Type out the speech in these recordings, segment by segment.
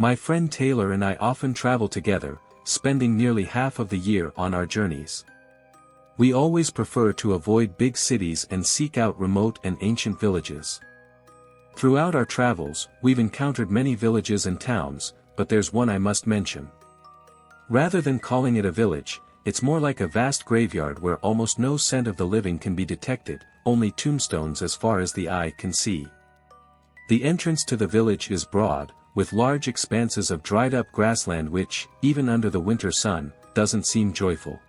My friend Taylor and I often travel together, spending nearly half of the year on our journeys. We always prefer to avoid big cities and seek out remote and ancient villages. Throughout our travels, we've encountered many villages and towns, but there's one I must mention. Rather than calling it a village, it's more like a vast graveyard where almost no scent of the living can be detected, only tombstones as far as the eye can see. The entrance to the village is broad, with large expanses of dried-up grassland which, even under the winter sun, doesn't seem joyful.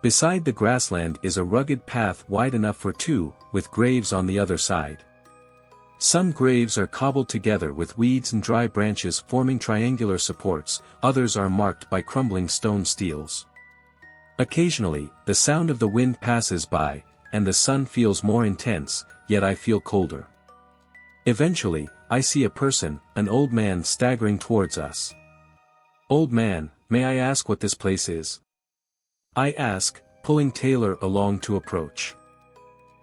Beside the grassland is a rugged path wide enough for two, with graves on the other side. Some graves are cobbled together with weeds and dry branches forming triangular supports, others are marked by crumbling stone steels. Occasionally, the sound of the wind passes by, and the sun feels more intense, yet I feel colder. Eventually, I see a person, an old man staggering towards us. "Old man, may I ask what this place is?" I ask, pulling Taylor along to approach.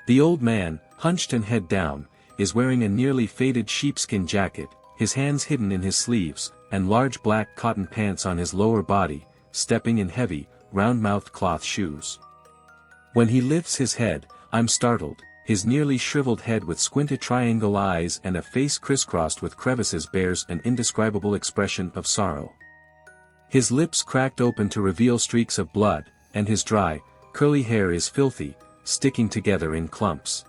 The old man, hunched and head down, is wearing a nearly faded sheepskin jacket, his hands hidden in his sleeves, and large black cotton pants on his lower body, stepping in heavy, round-mouthed cloth shoes. When he lifts his head, I'm startled. His nearly shriveled head with squinted triangle eyes and a face crisscrossed with crevices bears an indescribable expression of sorrow. His lips cracked open to reveal streaks of blood, and his dry, curly hair is filthy, sticking together in clumps.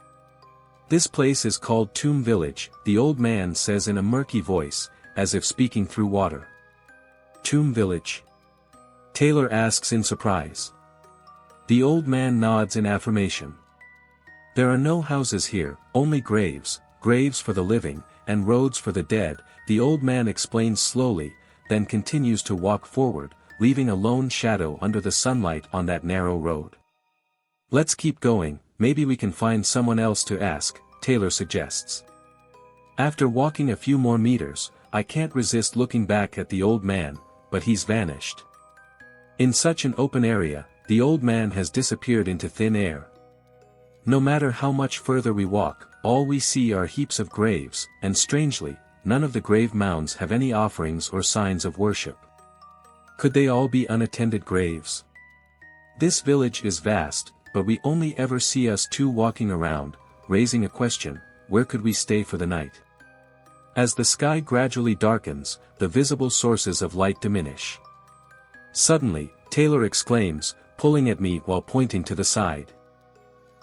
"This place is called Tomb Village," the old man says in a murky voice, as if speaking through water. "Tomb Village?" Taylor asks in surprise. The old man nods in affirmation. "There are no houses here, only graves, graves for the living, and roads for the dead," the old man explains slowly, then continues to walk forward, leaving a lone shadow under the sunlight on that narrow road. "Let's keep going, maybe we can find someone else to ask," Taylor suggests. After walking a few more meters, I can't resist looking back at the old man, but he's vanished. In such an open area, the old man has disappeared into thin air. No matter how much further we walk, all we see are heaps of graves, and strangely, none of the grave mounds have any offerings or signs of worship. Could they all be unattended graves? This village is vast, but we only ever see us two walking around, raising a question: where could we stay for the night? As the sky gradually darkens, the visible sources of light diminish. Suddenly, Taylor exclaims, pulling at me while pointing to the side.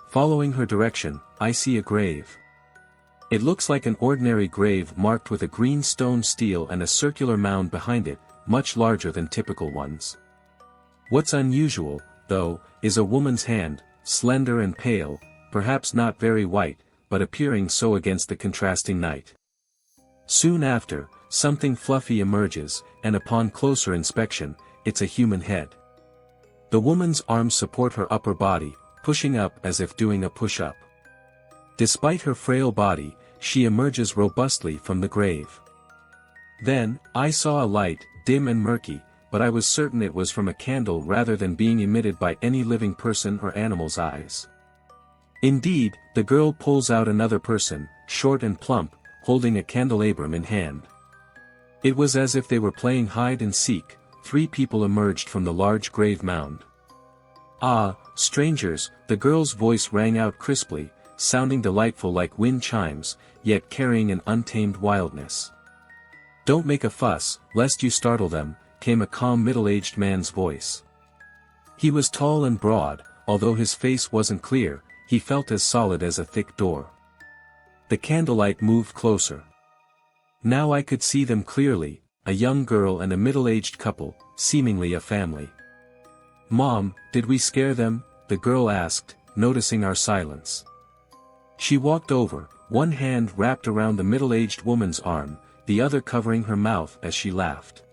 Following her direction, I see a grave. It looks like an ordinary grave marked with a green stone stele and a circular mound behind it, much larger than typical ones. What's unusual, though, is a woman's hand, slender and pale, perhaps not very white, but appearing so against the contrasting night. Soon after, something fluffy emerges, and upon closer inspection, it's a human head. The woman's arms support her upper body, pushing up as if doing a push-up. Despite her frail body, she emerges robustly from the grave. Then, I saw a light, dim and murky, but I was certain it was from a candle rather than being emitted by any living person or animal's eyes. Indeed, the girl pulls out another person, short and plump, holding a candelabrum in hand. It was as if they were playing hide and seek. 3 people emerged from the large grave mound. "Ah, strangers," the girl's voice rang out crisply, sounding delightful like wind chimes, yet carrying an untamed wildness. "Don't make a fuss, lest you startle them," came a calm middle-aged man's voice. He was tall and broad, although his face wasn't clear, he felt as solid as a thick door. The candlelight moved closer. Now I could see them clearly, a young girl and a middle-aged couple, seemingly a family. "Mom, did we scare them?" the girl asked, noticing our silence. She walked over, one hand wrapped around the middle-aged woman's arm, the other covering her mouth as she laughed.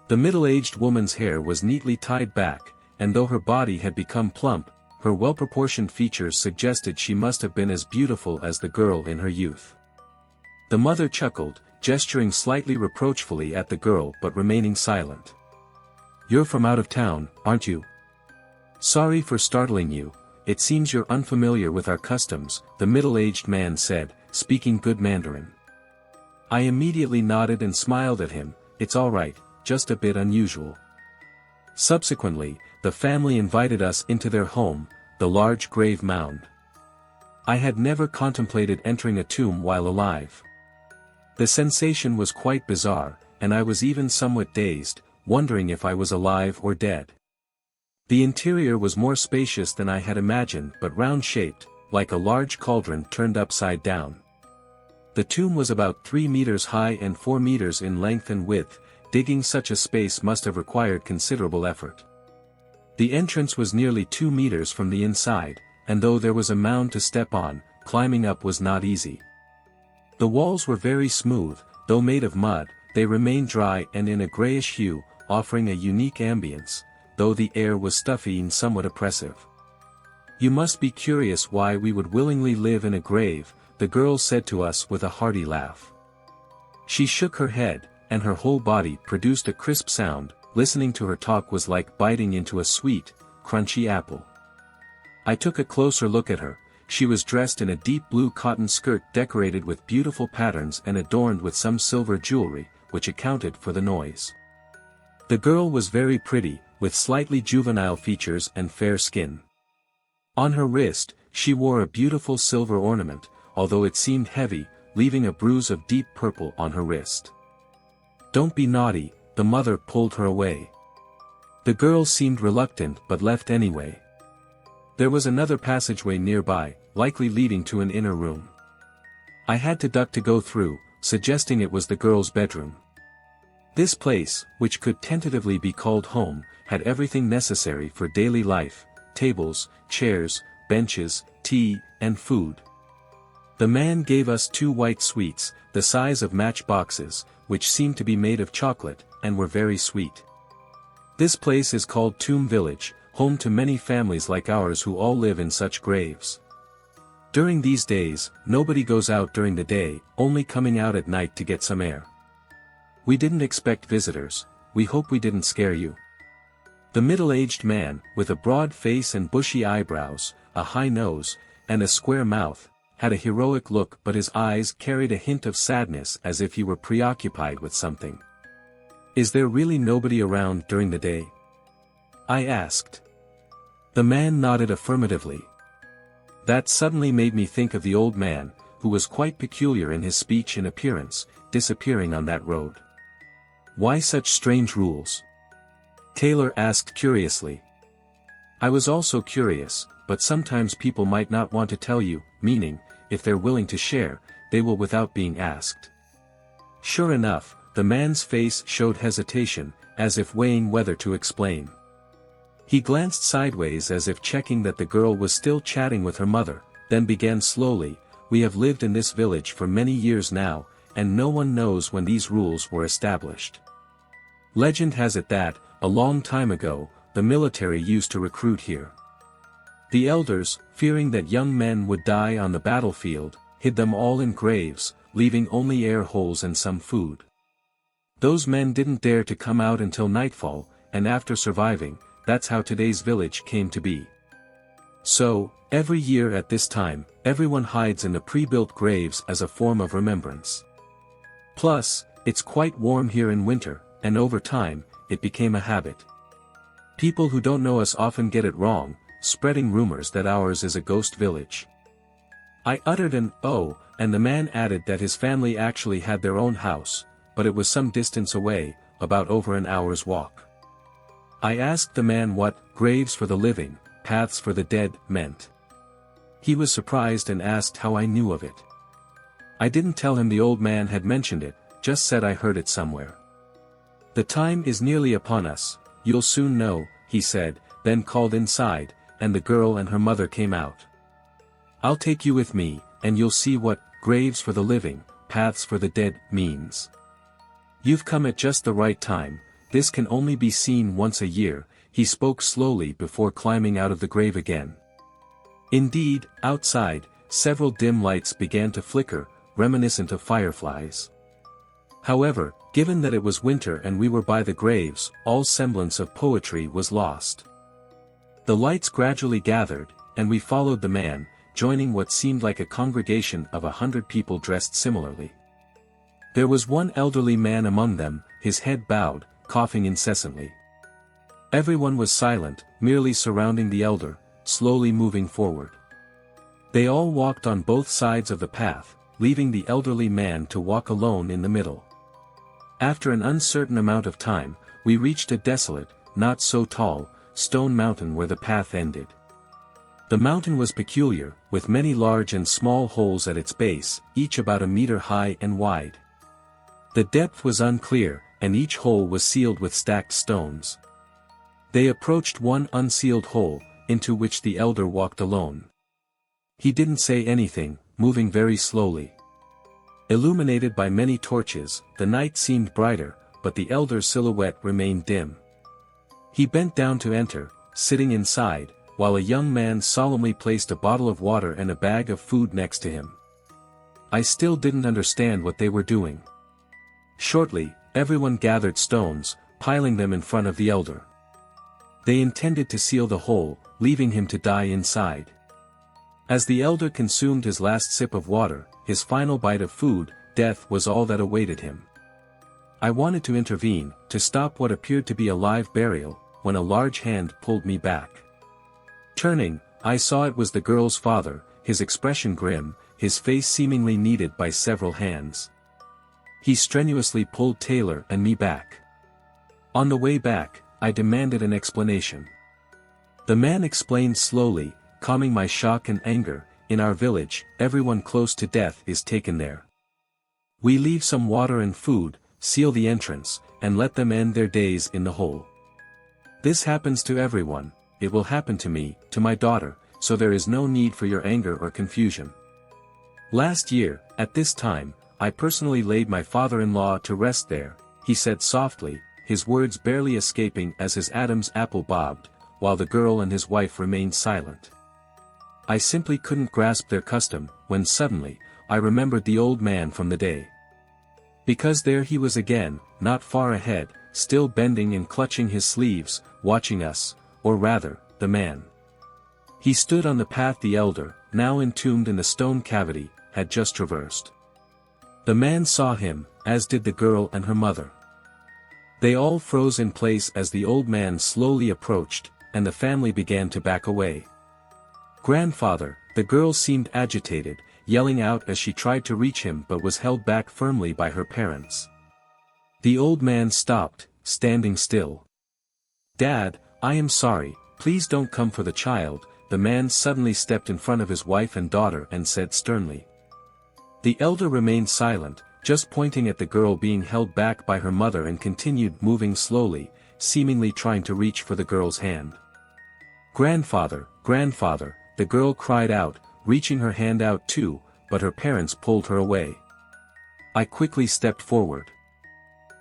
The middle-aged woman's hair was neatly tied back, and though her body had become plump, her well-proportioned features suggested she must have been as beautiful as the girl in her youth. The mother chuckled, gesturing slightly reproachfully at the girl but remaining silent. "You're from out of town, aren't you?" "Sorry for startling you, it seems you're unfamiliar with our customs," the middle-aged man said, speaking good Mandarin. I immediately nodded and smiled at him. It's all right, just a bit unusual. Subsequently, the family invited us into their home, the large grave mound. I had never contemplated entering a tomb while alive. The sensation was quite bizarre, and I was even somewhat dazed, wondering if I was alive or dead. The interior was more spacious than I had imagined but round-shaped, like a large cauldron turned upside down. The tomb was about 3 meters high and 4 meters in length and width. Digging such a space must have required considerable effort. The entrance was nearly 2 meters from the inside, and though there was a mound to step on, climbing up was not easy. The walls were very smooth, though made of mud, they remained dry and in a grayish hue, offering a unique ambience, though the air was stuffy and somewhat oppressive. You must be curious why we would willingly live in a grave, the girl said to us with a hearty laugh. She shook her head, and her whole body produced a crisp sound. Listening to her talk was like biting into a sweet, crunchy apple. I took a closer look at her. She was dressed in a deep blue cotton skirt decorated with beautiful patterns and adorned with some silver jewelry, which accounted for the noise. The girl was very pretty, with slightly juvenile features and fair skin. On her wrist, she wore a beautiful silver ornament, although it seemed heavy, leaving a bruise of deep purple on her wrist. "Don't be naughty," the mother pulled her away. The girl seemed reluctant but left anyway. There was another passageway nearby, likely leading to an inner room. I had to duck to go through, suggesting it was the girl's bedroom. This place, which could tentatively be called home, had everything necessary for daily life: tables, chairs, benches, tea, and food. The man gave us 2 white sweets, the size of matchboxes, which seemed to be made of chocolate, and were very sweet. This place is called Tomb Village, home to many families like ours who all live in such graves. During these days, nobody goes out during the day, only coming out at night to get some air. We didn't expect visitors. We hope we didn't scare you. The middle-aged man, with a broad face and bushy eyebrows, a high nose, and a square mouth, had a heroic look, but his eyes carried a hint of sadness as if he were preoccupied with something. "Is there really nobody around during the day?" I asked. The man nodded affirmatively. That suddenly made me think of the old man, who was quite peculiar in his speech and appearance, disappearing on that road. "Why such strange rules?" Taylor asked curiously. I was also curious, but sometimes people might not want to tell you, meaning, if they're willing to share, they will without being asked. Sure enough, the man's face showed hesitation, as if weighing whether to explain. He glanced sideways as if checking that the girl was still chatting with her mother, then began slowly, "We have lived in this village for many years now, and no one knows when these rules were established. Legend has it that, a long time ago, the military used to recruit here. The elders, fearing that young men would die on the battlefield, hid them all in graves, leaving only air holes and some food. Those men didn't dare to come out until nightfall, and after surviving, that's how today's village came to be. So, every year at this time, everyone hides in the pre-built graves as a form of remembrance. Plus, it's quite warm here in winter, and over time, it became a habit. People who don't know us often get it wrong, spreading rumors that ours is a ghost village." I uttered an "oh," and the man added that his family actually had their own house, but it was some distance away, about over an hour's walk. I asked the man what "graves for the living, paths for the dead" meant. He was surprised and asked how I knew of it. I didn't tell him the old man had mentioned it, just said I heard it somewhere. "The time is nearly upon us, you'll soon know," he said, then called inside, and the girl and her mother came out. "I'll take you with me, and you'll see what graves for the living, paths for the dead means. You've come at just the right time, this can only be seen once a year," he spoke slowly before climbing out of the grave again. Indeed, outside, several dim lights began to flicker, reminiscent of fireflies. However, given that it was winter and we were by the graves, all semblance of poetry was lost. The lights gradually gathered, and we followed the man, joining what seemed like a congregation of 100 people dressed similarly. There was one elderly man among them, his head bowed, coughing incessantly. Everyone was silent, merely surrounding the elder, slowly moving forward. They all walked on both sides of the path, leaving the elderly man to walk alone in the middle. After an uncertain amount of time, we reached a desolate, not so tall, stone mountain where the path ended. The mountain was peculiar, with many large and small holes at its base, each about a meter high and wide. The depth was unclear, and each hole was sealed with stacked stones. They approached one unsealed hole, into which the elder walked alone. He didn't say anything, moving very slowly. Illuminated by many torches, the night seemed brighter, but the elder's silhouette remained dim. He bent down to enter, sitting inside, while a young man solemnly placed a bottle of water and a bag of food next to him. I still didn't understand what they were doing. Shortly, everyone gathered stones, piling them in front of the elder. They intended to seal the hole, leaving him to die inside. As the elder consumed his last sip of water, his final bite of food, death was all that awaited him. I wanted to intervene, to stop what appeared to be a live burial, when a large hand pulled me back. Turning, I saw it was the girl's father, his expression grim, his face seemingly kneaded by several hands. He strenuously pulled Taylor and me back. On the way back, I demanded an explanation. The man explained slowly, calming my shock and anger, in our village, everyone close to death is taken there. We leave some water and food, seal the entrance, and let them end their days in the hole. This happens to everyone, it will happen to me, to my daughter, so there is no need for your anger or confusion. Last year, at this time, I personally laid my father-in-law to rest there, he said softly, his words barely escaping as his Adam's apple bobbed, while the girl and his wife remained silent. I simply couldn't grasp their custom, when suddenly, I remembered the old man from the day. Because there he was again, not far ahead, still bending and clutching his sleeves, watching us, or rather, the man. He stood on the path the elder, now entombed in the stone cavity, had just traversed. The man saw him, as did the girl and her mother. They all froze in place as the old man slowly approached, and the family began to back away. "Grandfather," the girl seemed agitated, yelling out as she tried to reach him but was held back firmly by her parents. The old man stopped, standing still. "Dad, I am sorry, please don't come for the child," the man suddenly stepped in front of his wife and daughter and said sternly. The elder remained silent, just pointing at the girl being held back by her mother and continued moving slowly, seemingly trying to reach for the girl's hand. "Grandfather, grandfather," the girl cried out, reaching her hand out too, but her parents pulled her away. I quickly stepped forward.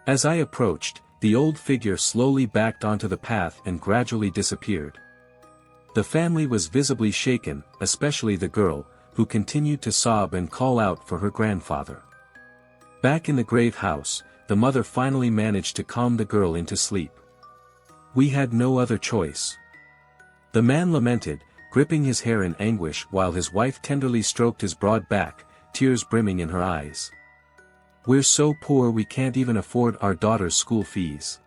As I approached, the old figure slowly backed onto the path and gradually disappeared. The family was visibly shaken, especially the girl, who continued to sob and call out for her grandfather. Back in the grave house, the mother finally managed to calm the girl into sleep. We had no other choice. The man lamented, gripping his hair in anguish while his wife tenderly stroked his broad back, tears brimming in her eyes. "We're so poor we can't even afford our daughter's school fees.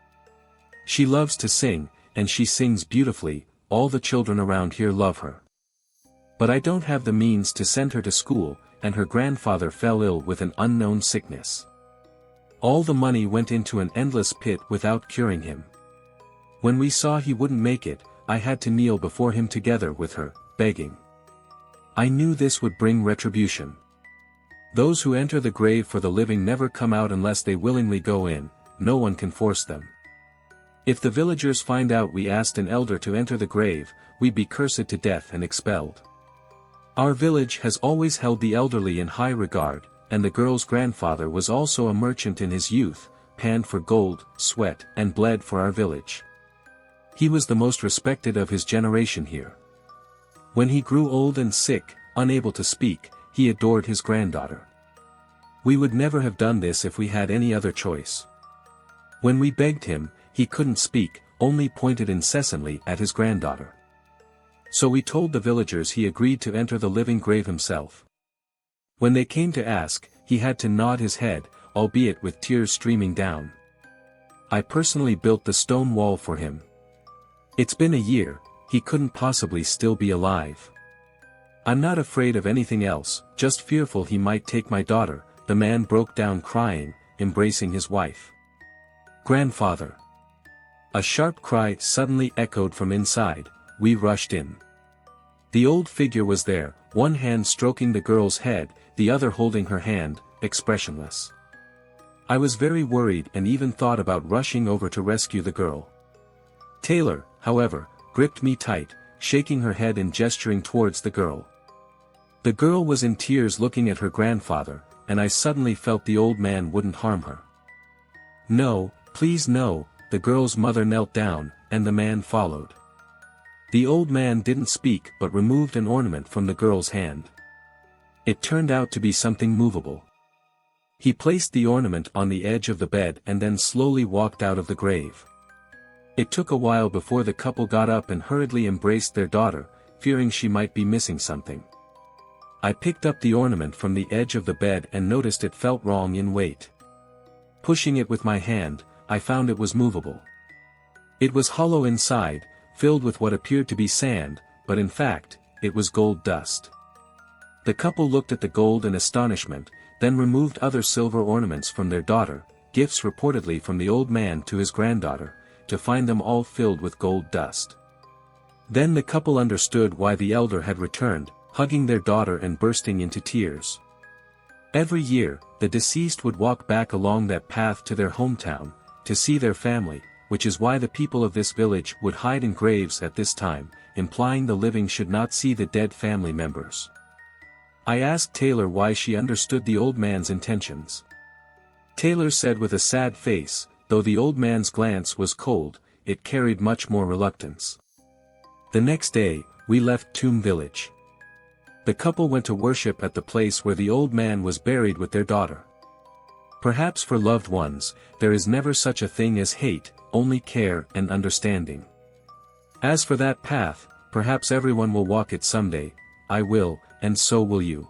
She loves to sing, and she sings beautifully, all the children around here love her. But I don't have the means to send her to school, and her grandfather fell ill with an unknown sickness. All the money went into an endless pit without curing him. When we saw he wouldn't make it, I had to kneel before him together with her, begging. I knew this would bring retribution. Those who enter the grave for the living never come out unless they willingly go in, no one can force them. If the villagers find out we asked an elder to enter the grave, we'd be cursed to death and expelled. Our village has always held the elderly in high regard, and the girl's grandfather was also a merchant in his youth, panned for gold, sweat, and bled for our village. He was the most respected of his generation here. When he grew old and sick, unable to speak, he adored his granddaughter. We would never have done this if we had any other choice. When we begged him, he couldn't speak, only pointed incessantly at his granddaughter. So we told the villagers he agreed to enter the living grave himself. When they came to ask, he had to nod his head, albeit with tears streaming down. I personally built the stone wall for him. It's been a year, he couldn't possibly still be alive. I'm not afraid of anything else, just fearful he might take my daughter." The man broke down crying, embracing his wife. "Grandfather!" A sharp cry suddenly echoed from inside. We rushed in. The old figure was there, one hand stroking the girl's head, the other holding her hand, expressionless. I was very worried and even thought about rushing over to rescue the girl. Taylor, however, gripped me tight, shaking her head and gesturing towards the girl. The girl was in tears looking at her grandfather, and I suddenly felt the old man wouldn't harm her. "No, please no," the girl's mother knelt down, and the man followed. The old man didn't speak but removed an ornament from the girl's hand. It turned out to be something movable. He placed the ornament on the edge of the bed and then slowly walked out of the grave. It took a while before the couple got up and hurriedly embraced their daughter, fearing she might be missing something. I picked up the ornament from the edge of the bed and noticed it felt wrong in weight. Pushing it with my hand, I found it was movable. It was hollow inside, filled with what appeared to be sand, but in fact, it was gold dust. The couple looked at the gold in astonishment, then removed other silver ornaments from their daughter, gifts reportedly from the old man to his granddaughter, to find them all filled with gold dust. Then the couple understood why the elder had returned, hugging their daughter and bursting into tears. Every year, the deceased would walk back along that path to their hometown, to see their family, which is why the people of this village would hide in graves at this time, implying the living should not see the dead family members. I asked Taylor why she understood the old man's intentions. Taylor said with a sad face, though the old man's glance was cold, it carried much more reluctance. The next day, we left Tomb Village. The couple went to worship at the place where the old man was buried with their daughter. Perhaps for loved ones, there is never such a thing as hate, only care and understanding. As for that path, perhaps everyone will walk it someday. I will, and so will you.